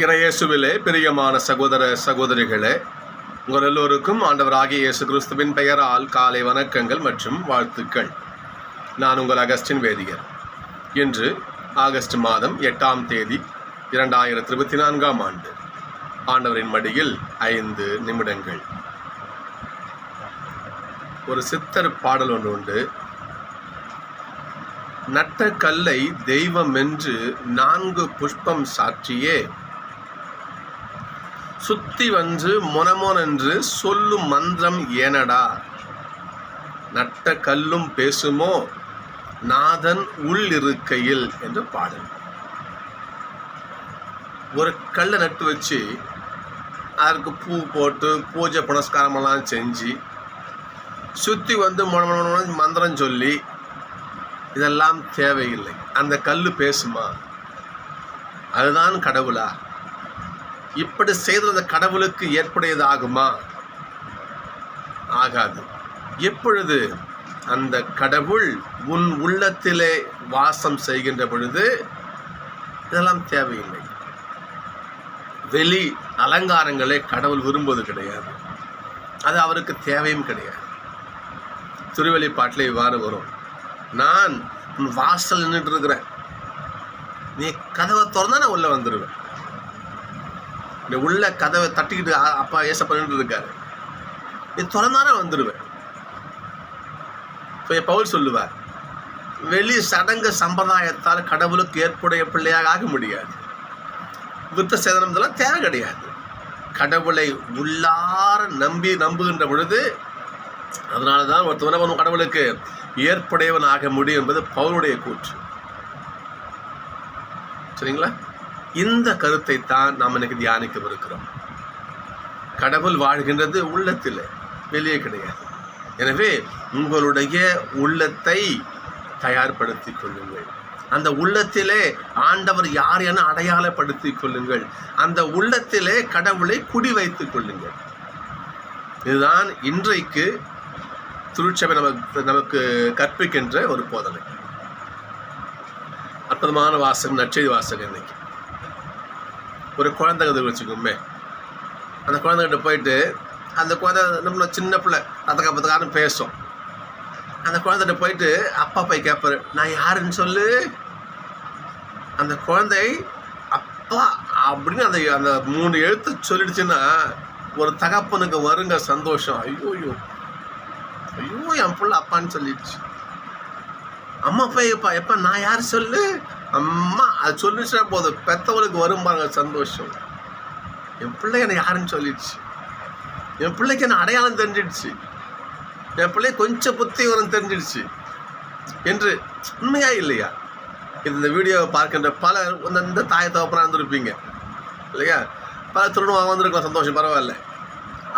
இறையேசுவிலே பிரியமான சகோதர சகோதரிகளே, உங்கள் எல்லோருக்கும் ஆண்டவராகிய இயேசு கிறிஸ்துவின் பெயரால் காலை வணக்கங்கள் மற்றும் வாழ்த்துக்கள். நான் உங்கள் அகஸ்டின் வேதியர். இன்று ஆகஸ்ட் மாதம் 8ஆம் தேதி 2024ஆம் ஆண்டு. ஆண்டவரின் மடியில் 5 நிமிடங்கள். ஒரு சித்தர் பாடல் ஒன்று உண்டு. நட்ட கல்லை தெய்வம் என்று 4 புஷ்பம் சாற்றியே சுத்தி வந்து மொனமொனென்று சொல்லும் மந்திரம் ஏனடா, நட்ட கல்லும் பேசுமோ நாதன் உள் இருக்கையில் என்று பாடல். ஒரு கல்லை நட்டு வச்சு அதற்கு பூ போட்டு பூஜை புனஸ்காரமெல்லாம் செஞ்சு சுற்றி வந்து மொனமொன மந்திரம் சொல்லி இதெல்லாம் தேவையில்லை. அந்த கல் பேசுமா? அதுதான் கடவுளா? இப்படி செய்த அந்த கடவுளுக்கு ஏற்புடையதாகுமா? ஆகாது. எப்பொழுது அந்த கடவுள் உன் உள்ளத்திலே வாசம் செய்கின்ற பொழுது இதெல்லாம் தேவையில்லை. வெளி அலங்காரங்களை கடவுள் விரும்புவது கிடையாது. அது அவருக்கு தேவையும் கிடையாது. திருவெளிப்பாட்டில் இவ்வாறு வரும், நான் உன் வாசல் நின்றுட்டு இருக்கிறேன், நீ கதவை திறந்தா நான் உள்ளே வந்துடுவேன். இந்த உள்ள கதவை தட்டிக்கிட்டு அப்பா ஏசப்பா நின்று இருக்காரு, நீ திறந்தானே வந்துடுவேன். இப்போ பவுல் சொல்லுவார், வெளி சடங்கு சம்பிரதாயத்தால் கடவுளுக்கு ஏற்புடைய பிள்ளையாக ஆக முடியாது. விருத்த சேதனம் இதெல்லாம் தேவை கிடையாது. கடவுளை உள்ளார நம்புகின்ற பொழுது, அதனால தான் ஒருத்தவன கடவுளுக்கு ஏற்புடையவன் ஆக முடியும் என்பது பவுலுடைய கூற்று. சரிங்களா? இந்த கருத்தை தான் நாம் இன்னைக்கு தியானிக்கவிருக்கிறோம். கடவுள் வாழ்கின்றது உள்ளத்தில், வெளியே கிடையாது. எனவே உங்களுடைய உள்ளத்தை தயார்படுத்திக் கொள்ளுங்கள். அந்த உள்ளத்திலே ஆண்டவர் யார் என அடையாளப்படுத்திக் கொள்ளுங்கள். அந்த உள்ளத்திலே கடவுளை குடி வைத்துக் கொள்ளுங்கள். இதுதான் இன்றைக்கு திருச்சபை நமக்கு கற்பிக்கின்ற ஒரு போதனை. அற்புதமான வாசகம், நற்செய்தி வாசகம். இன்னைக்கு ஒரு குழந்தை கதை வச்சுக்கோமே. அந்த குழந்தைகிட்ட போயிட்டு, அந்த குழந்தை நம்மள சின்ன பிள்ளை பத்தக்காரன்னு பேசும். அந்த குழந்தைகிட்ட போயிட்டு அப்பா போய் கேட்பாரு, நான் யாருன்னு சொல்லு. அந்த குழந்தை அப்பா அப்படின்னு அந்த 3 எழுத்து சொல்லிடுச்சுன்னா ஒரு தகப்பனுக்கு வருங்க சந்தோஷம். ஐயோ என் பிள்ளை அப்பான்னு சொல்லிடுச்சு. அம்மா போய் எப்பா நான் யார் சொல்லு, அம்மா அது சொல்லிடுச்சுன்னா போதும், பெற்றவளுக்கு வரும் பாருங்க சந்தோஷம். என் பிள்ளை என்னை யாருன்னு சொல்லிடுச்சு, என் பிள்ளைக்கு என்ன அடையாளம் தெரிஞ்சிடுச்சு, என் பிள்ளை கொஞ்சம் புத்தி வரும் தெரிஞ்சிடுச்சு என்று. உண்மையா இல்லையா? இந்த வீடியோவை பார்க்கின்ற பல இந்த தாய் தகப்பனாக இருந்திருப்பீங்க இல்லையா? பல திருமணம் வந்திருக்கலாம், சந்தோஷம், பரவாயில்ல.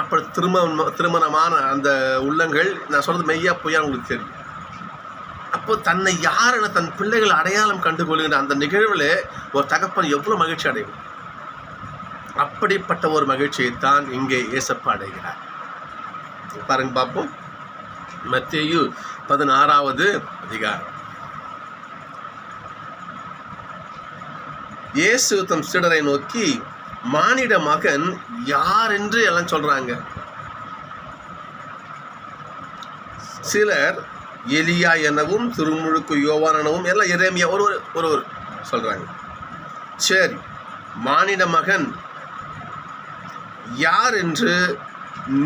அப்படி திருமணமான அந்த உள்ளங்கள், நான் சொல்கிறது மெய்யா பொய்யா உங்களுக்கு தெரியும். அப்போ தன்னை யாருன்னு தன் பிள்ளைகள் அடையாளம் கண்டுகொள்கின்ற அந்த நிகழ்வில் ஒரு தகப்பன் எவ்வளோ மகிழ்ச்சி அடையும். அப்படிப்பட்ட ஒரு மகிழ்ச்சியைத்தான் இங்கே ஏசப்பா அடைகிறார். பாருங்க பார்ப்போம். மத்தேயு 16வது அதிகாரம். இயேசு தம் சீடரை நோக்கி, மானிட மகன் யார் என்று எல்லாம் சொல்றாங்க. சிலர் எலியா எனவும், திருமுழுக்கு யோவான் எனவும், எல்லாம் எரேமியா ஒரு சொல்றாங்க. சரி, மானிட மகன் யார் என்று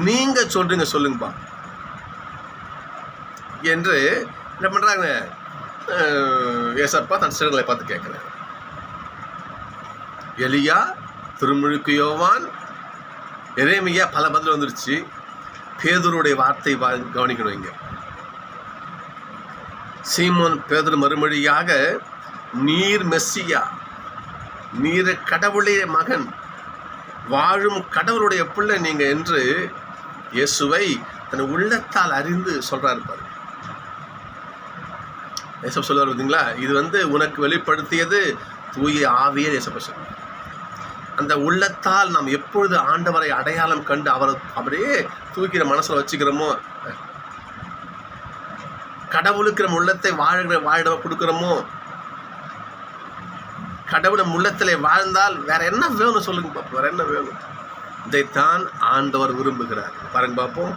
நீங்க சொல்லுங்கப்பா என்று என்ன பண்றாங்க? ஏசப்பா தன் சீடர்களை பார்த்து கேட்கிறார். எலியா, திருமுழுக்கு யோவான், எரேமியா, பல பதில் வந்துருச்சு. பேதுருடைய வார்த்தை கவனிக்கணும். இங்க சீமோன் பேதுரு மறுமொழியாக, நீர் மெஸ்ஸியா, நீர் கடவுளுடைய மகன், வாழும் கடவுளுடைய பிள்ளை நீங்க என்று இயேசுவை தன் உள்ளத்தால் அறிந்து சொல்றாரு பாரு. இயேசு சொல்லுவார் பார்த்தீங்களா, இது உனக்கு வெளிப்படுத்தியது தூய ஆவியே. இயேசு சொல்றார். அந்த உள்ளத்தால் நாம் எப்பொழுது ஆண்டவரை அடையாளம் கண்டு அவரை அப்படியே தூக்கிற மனசில் வச்சுக்கிறோமோ, கடவுளுக்கு நம்ம உள்ளத்தை வாழ கொடுக்குறோமோ, கடவுள் நம் உள்ளத்திலே வாழ்ந்தால் வேற என்ன வேணும் சொல்லுங்க பார்ப்போம். வேற என்ன வேணும்? இதைத்தான் ஆண்டவர் விரும்புகிறார். பாருங்க பார்ப்போம்.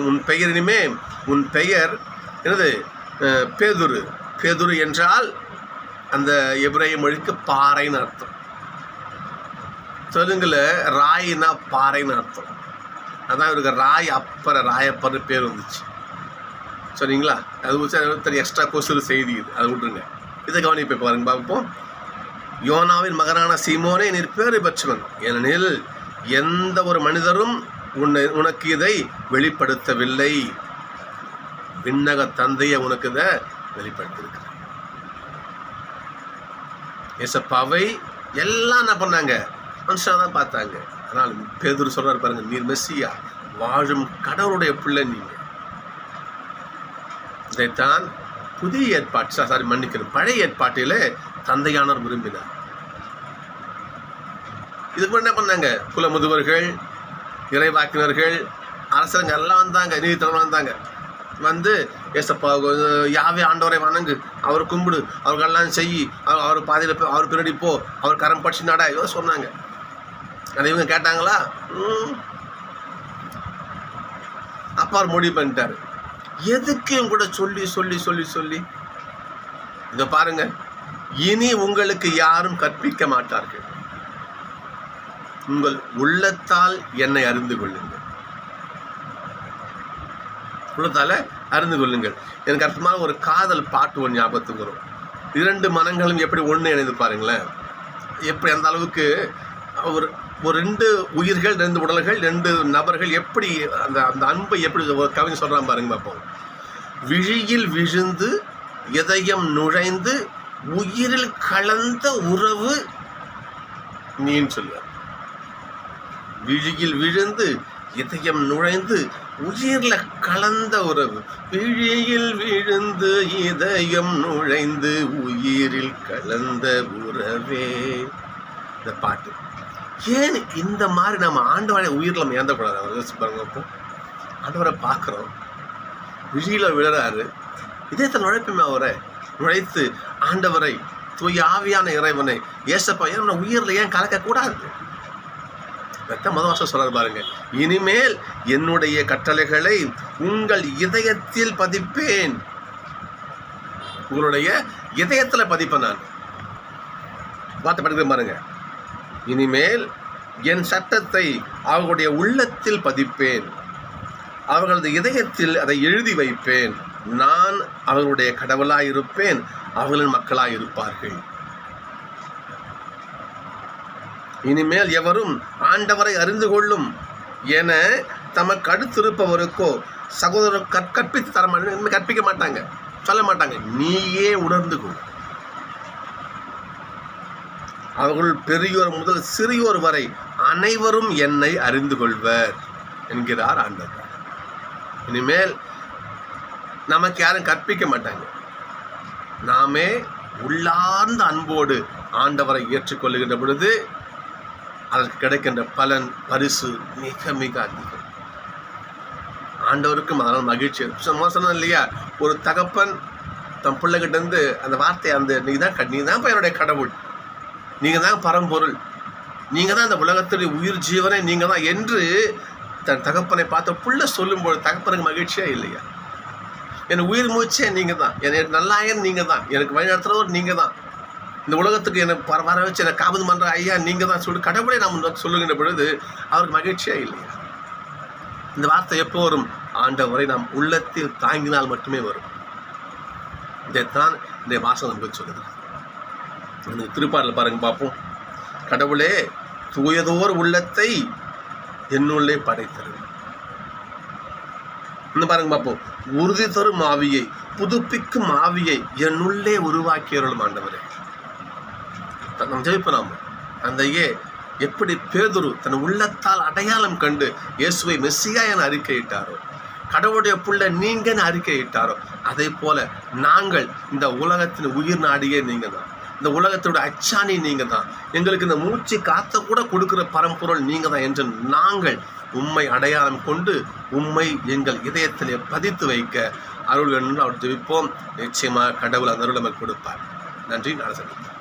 உன் பெயர் இனிமே உன் பெயர் என்னது? பேதுரு. பேதுரு என்றால் அந்த எபிரேய மொழிக்கு பாறைன்னு அர்த்தம். தெலுங்குல ராயினா பாறைன்னு அர்த்தம். அதான் இவருக்கு ராயப்பர் பேர் வந்துச்சு. சரிங்களா? அது எக்ஸ்ட்ரா கோர்ஸ் செய்தி இது, அதை விட்டுருங்க. இதை கவனிப்பை பாருங்க பார்ப்போம். யோனாவின் மகனான சீமோனே நீர் பேறு பெற்றவன், ஏனெனில் எந்த ஒரு மனிதரும் உனக்கு இதை வெளிப்படுத்தவில்லை, விண்ணக தந்தையை உனக்கு இதை வெளிப்படுத்தியிருக்கிறார். ஏசப்பாவை எல்லாம் என்ன பண்ணாங்க? மனுஷனாக தான் பார்த்தாங்க. ஆனால் பேதுரு சொல்றாரு பாருங்க, நீர் மெஸ்ஸியா, வாழும் கடவுளுடைய பிள்ளை நீங்க. இதைத்தான் புதிய ஏற்பாட்டு மன்னிக்கணும் பழைய ஏற்பாட்டிலே தந்தையானவர் விரும்பினார். இதுக்கு என்ன பண்ணாங்க? குல முதுவர்கள், இறைவாக்கினர்கள், அரசங்க எல்லாம் வந்தாங்க, நீதித்தலைவர் வந்தாங்க. வந்து ஏசப்பா யாவே ஆண்டவரை வணங்கு, அவர் கும்பிடு, அவர்களெல்லாம் செய், அவர் பாதையில் அவர் பின்னாடி போ, அவர் கரம் படிச்சு நாடா, ஏதோ சொன்னாங்க. அதை இவங்க கேட்டாங்களா? அப்பா அவர் முடிவு பண்ணிட்டாரு. எதுக்கு கூட சொல்லி சொல்லி சொல்லி சொல்லி இங்க பாருங்க, இனி உங்களுக்கு யாரும் கற்பிக்க மாட்டார்கள், உங்கள் உள்ளத்தால் என்னை அறிந்து கொள்ளுங்கள். உள்ளத்தால அறிந்து கொள்ளுங்கள். எனக்கு அர்த்தமான ஒரு காதல் பாட்டு ஒன்று ஞாபகத்துக்கு வரும். 2 மனங்களும் எப்படி ஒன்று இணைந்து பாருங்களேன். எப்படி அந்த அளவுக்கு ஒரு 2 உயிர்கள், 2 உடல்கள், 2 நபர்கள் எப்படி அந்த அந்த அன்பை எப்படி ஒரு கவிஞர் சொல்கிறான் பாருங்க பார்ப்போம். விழியில் விழுந்து இதயம் நுழைந்து உயிரில் கலந்த உறவு நீன்னு சொல்லுவார். விழியில் விழுந்து இதயம் நுழைந்து உயிரில் கலந்த உறவு, விழியில் விழுந்து இதயம் நுழைந்து உயிரில் கலந்த உறவே. இந்த பாட்டு ஏன் இந்த மாதிரி நம்ம ஆண்டவரை உயிரில் நம்ம ஏந்தக்கூடாது? அவர் யோசிச்சு பாருங்க. அப்போ ஆண்டவரை பார்க்குறோம், விழியில் விழுறாரு, இதயத்தை நுழைப்புமே அவரை நுழைத்து ஆண்டவரை, தூய ஆவியான இறைவனை, ஏசப்பா ஏன் உயிரில் ஏன் கலக்கக்கூடாது? முதல் வருஷம் சொல்றாரு பாருங்க, இனிமேல் என்னுடைய கட்டளைகளை உங்கள் இதயத்தில் பதிப்பேன். உங்களுடைய இதயத்தில் பதிப்பேன் நான். வார்த்தை படிக்கிறேன் பாருங்க. இனிமேல் என் சட்டத்தை அவர்களுடைய உள்ளத்தில் பதிப்பேன், அவர்களது இதயத்தில் அதை எழுதி வைப்பேன். நான் அவர்களுடைய கடவுளாய் இருப்பேன், அவர்களின் மக்களாய் இருப்பார்கள். இனிமேல் எவரும் ஆண்டவரை அறிந்து கொள்ளும் என தமக்கு அடுத்திருப்பவருக்கோ சகோதரர் கற்பித்து தர மாட்டாங்க, கற்பிக்க மாட்டாங்க, சொல்ல மாட்டாங்க. நீயே உணர்ந்து கொள். அவர்கள் பெரியோர் முதல் சிறியோர் வரை அனைவரும் என்னை அறிந்து கொள்வர் என்கிறார் ஆண்டவர். இனிமேல் நமக்கு யாரும் கற்பிக்க மாட்டாங்க. நாமே உள்ளார்ந்த அன்போடு ஆண்டவரை ஏற்றுக்கொள்ளுகின்ற பொழுது அதற்கு கிடைக்கின்ற பலன், பரிசு மிக மிக அதிகம். ஆண்டவருக்கும் அதனால் மகிழ்ச்சி. சொன்னோம் இல்லையா, ஒரு தகப்பன் தன் பிள்ளைகிட்ட இருந்து அந்த வார்த்தை, அந்த நீ தான் என்னுடைய கடவுள், நீங்கள் தான் பரம்பொருள், நீங்கள் தான் அந்த உலகத்துடைய உயிர் ஜீவனை நீங்கள் தான் என்று தன் தகப்பனை பார்த்த பிள்ளை சொல்லும்போது தகப்பனுக்கு மகிழ்ச்சியாக இல்லையா? என் உயிர் மூச்சே நீங்கள் தான், என் நல்லாயன் நீங்கள் தான், எனக்கு வழிநடத்துறவர் நீங்கள் தான், இந்த உலகத்துக்கு எனக்கு வர வச்சு எனக்கு காபது பண்ணுற ஐயா நீங்கள் தான் சொல்லி கடவுளை நாம் சொல்லுகின்ற பொழுது அவருக்கு மகிழ்ச்சியாக இல்லையா? இந்த வார்த்தை எப்போ வரும்? ஆண்டவரை நாம் உள்ளத்தில் தாங்கினால் மட்டுமே வரும். இதைத்தான் இந்த வாசகம் நமக்கு சொல்லுது. எனக்கு திருப்பாடல் பாருங்க பார்ப்போம். கடவுளே, தூயதோர் உள்ளத்தை என்னுள்ளே படைத்தரு. இன்னும் பாருங்க பார்ப்போம். உறுதி தரும் ஆவியை, புதுப்பிக்கும் ஆவியை என்னுள்ளே உருவாக்கியவர்களும் ஆண்டவரே. நம்ம ஜெயிப்போம். அந்த எப்படி பேதுரு தன் உள்ளத்தால் அடையாளம் கண்டு இயேசுவை மெஸ்ஸியா என அறிக்கையிட்டாரோ, கடவுளுடைய புள்ள நீங்கன்னு அறிக்கையிட்டாரோ, அதே போல நாங்கள் இந்த உலகத்தின் உயிர் நாடியே நீங்கள் தான், இந்த உலகத்தோட அச்சாணி நீங்கள் தான், எங்களுக்கு இந்த மூச்சு காத்த கூட கொடுக்குற பரம்பொருள் நீங்கள் தான் என்று நாங்கள் உம்மை அடையாளம் கொண்டு உம்மை எங்கள் இதயத்திலே பதித்து வைக்க அருள் வேண்டும். அவர் ஜெபிப்போம். நிச்சயமாக கடவுள் அந்த அருள் நமக்கு கொடுப்பார். நன்றி. நாளை சந்திப்போம்.